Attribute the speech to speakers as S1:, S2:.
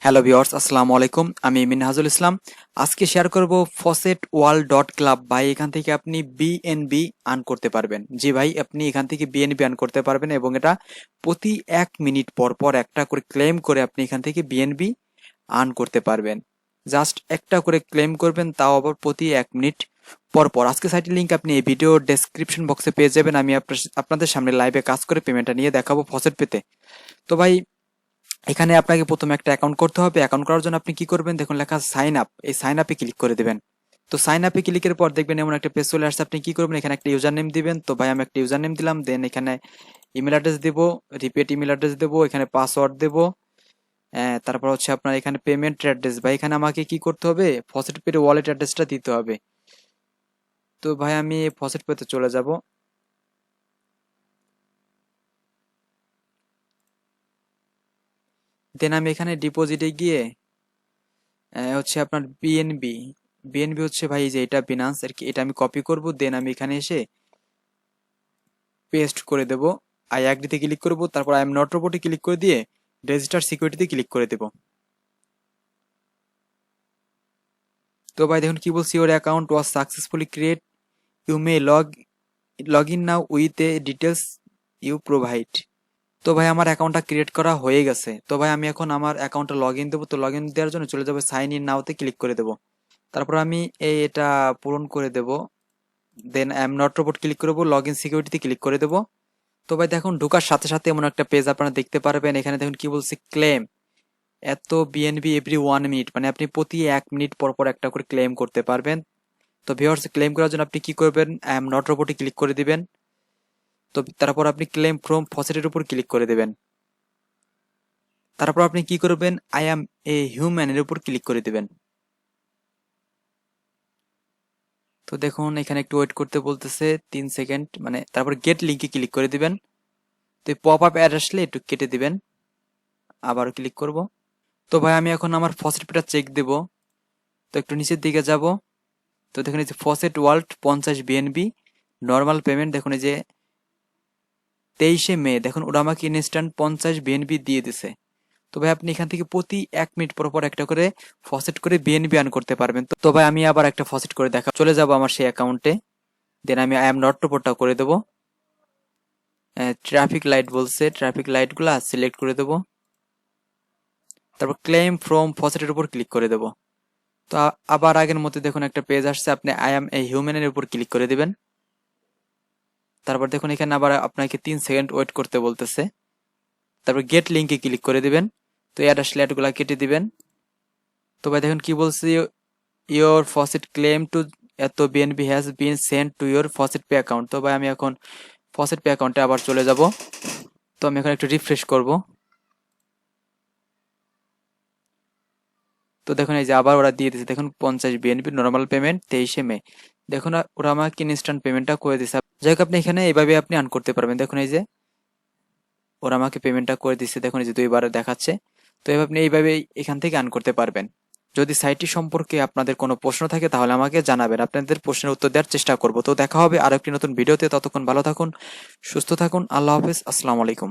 S1: Hello viewers, আসসালামু আলাইকুম। আমি মিনহাজুল ইসলাম। আজকে শেয়ার করব ফসেট ওয়াল ডট ক্লাব। ভাই, এখান থেকে আপনি বিএনবি আর্ন করতে পারবেন। জি ভাই, আপনি এখান থেকে বিএনবি আর্ন করতে পারবেন এবং এটা প্রতি 1 মিনিট পর পর একটা করে ক্লেম করে আপনি এখান থেকে বিএনবি আর্ন করতে পারবেন। জাস্ট একটা করে ক্লেম করবেন, তাও আবার প্রতি 1 মিনিট পর পর। আজকে সাইটের লিঙ্ক আপনি এই ভিডিও ডেসক্রিপশন বক্সে পেয়ে যাবেন। আমি আপনাদের সামনে লাইভে কাজ করে পেমেন্টটা নিয়ে দেখাবো ফসেট পেতে। তো ভাই, এখানে আপনাকে প্রথমে একটা অ্যাকাউন্ট করতে হবে। অ্যাকাউন্ট করার জন্য আপনি কি করবেন, দেখুন লেখা সাইন আপ, এই সাইন আপে ক্লিক করে দেবেন। তো সাইন আপে ক্লিকের পর দেখবেন এমন একটা পেজ চলে আসছে। আপনি কি করবেন, এখানে একটা ইউজার নেম দিবেন। তো ভাই, আমি একটা ইউজার নেম দিলাম, দেন এখানে ইমেল অ্যাড্রেস দেবো, রিপিট ইমেল অ্যাড্রেস দেবো, এখানে পাসওয়ার্ড দেবো। তারপর হচ্ছে আপনার এখানে পেমেন্ট অ্যাড্রেস, ভাই এখানে আমাকে কি করতে হবে, ফসেট পের ওয়ালেট অ্যাড্রেসটা দিতে হবে। তো ভাই, আমি ফসেট পেতে চলে যাব। দেন আমি এখানে ডিপোজিটে গিয়ে হচ্ছে আপনার বিএনবি, বিএনবি হচ্ছে ভাই এই যে এটা বিনান্স আর কি, এটা আমি কপি করব। দেন আমি এখানে এসে পেস্ট করে দেব। আই অ্যাগ্রিতে ক্লিক করব, তারপর আই এম নট রোবটে ক্লিক করে দিয়ে রেজিস্টার সিকিউরিটিতে ক্লিক করে দেব। তো ভাই দেখুন কি বলছি, your account was successfully create, you may log in now with a details you provide. তো ভাই, আমার অ্যাকাউন্টটা ক্রিয়েট করা হয়ে গেছে। তো ভাই, আমি এখন আমার অ্যাকাউন্টটা লগ ইন দেবো। তো লগ ইন দেওয়ার জন্য চলে যাবো সাইন ইন নাওতে ক্লিক করে দেবো। তারপর আমি এটা পূরণ করে দেব। Then I am not robot click করবো, লগ ইন সিকিউরিটিতে ক্লিক করে দেবো। তো ভাই দেখুন, ঢোকার সাথে সাথে এমন একটা পেজ আপনারা দেখতে পারবেন। এখানে দেখুন কি বলছে, ক্লেম এত বিএনবি এভরি 1 মিনিট, মানে আপনি প্রতি 1 মিনিট পর পর একটা করে ক্লেম করতে পারবেন। তো ভিউয়ার্স, ক্লেম করার জন্য আপনি কি করবেন, আই এম নট রোবটে ক্লিক করে দিবেন। তো তারপর আপনি ক্লেম ফ্রম ফসেটের উপর ক্লিক করে দেবেন। তারপর আপনি কি করবেন, আই এম এ হিউম্যানের উপর ক্লিক করে দিবেন। তো দেখুন এখানে একটু ওয়েট করতে বলতেছে 3 সেকেন্ড, মানে তারপর গেট লিঙ্কে ক্লিক করে দিবেন। তো পপ আপ অ্যাড আসলে একটু কেটে দিবেন, আবারও ক্লিক করব। তো ভাই, আমি এখন আমার ফসেট পেটা চেক দেব। তো একটু নিচের দিকে যাব। তো দেখুন এই যে faucet world 50 BNB normal payment, দেখুন এই যে 23শে মে, দেখুন ওরা আমাকে ইনস্ট্যান্ট 50 বিএনবি দিয়ে দিছে। তো ভাই, আপনি এখান থেকে প্রতি 1 মিনিট পর পর একটা করে ফসেট করে বিএনবি আর্ন করতে পারবেন। তো ভাই, আমি আবার একটা ফসেট করে দেখা চলে যাব আমার সেই অ্যাকাউন্টে। দেন আমি আই এম নট রোবটটা করে দেবো। ট্রাফিক লাইট বলছে, ট্রাফিক লাইটগুলা সিলেক্ট করে দেবো। তারপর ক্লেম ফ্রম ফসেটের উপর ক্লিক করে দেবো। তো আবার আগের মধ্যে দেখুন একটা পেজ আসছে, আপনি আই এম এ হিউম্যানের উপর ক্লিক করে দিবেন। তারপর দেখুন এখানে আবার আপনাকে 3 সেকেন্ড ওয়েট করতে বলতেছে। তারপর গেট লিঙ্কে ক্লিক করে দিবেন। তো অ্যাড আসলে অ্যাডগুলা কেটে দিবেন। তো ভাই দেখুন কি বলছে, ইয়োর ফসেট ক্লেম টু এত BNB has been send to your faucet pay account. তো ভাই, আমি এখন ফসেট পে অ্যাকাউন্টে আবার চলে যাব। তো আমি এখন একটু রিফ্রেশ করব। তো দেখুন এই যে আবার ওরা দিয়ে দিচ্ছে, দেখুন 50 বিএনপি নর্মাল পেমেন্ট 23শে মে। দেখুন ওরা আমাকে ইনস্ট্যান্ট পেমেন্টটা করে দিচ্ছে। যাই হোক, আপনি এখানে এইভাবে আপনি আর্ন করতে পারবেন। দেখুন এই যে ওরা আমাকে পেমেন্টটা করে দিচ্ছে, দেখুন এই যে 2বার দেখাচ্ছে। তো এভাবে আপনি এইভাবে এখান থেকে আর্ন করতে পারবেন। যদি সাইটটি সম্পর্কে আপনাদের কোনো প্রশ্ন থাকে তাহলে আমাকে জানাবেন, আপনাদের প্রশ্নের উত্তর দেওয়ার চেষ্টা করব। তো দেখা হবে আরো একটি নতুন ভিডিওতে, ততক্ষণ ভালো থাকুন, সুস্থ থাকুন, আল্লাহ হাফেজ, আসসালামু আলাইকুম।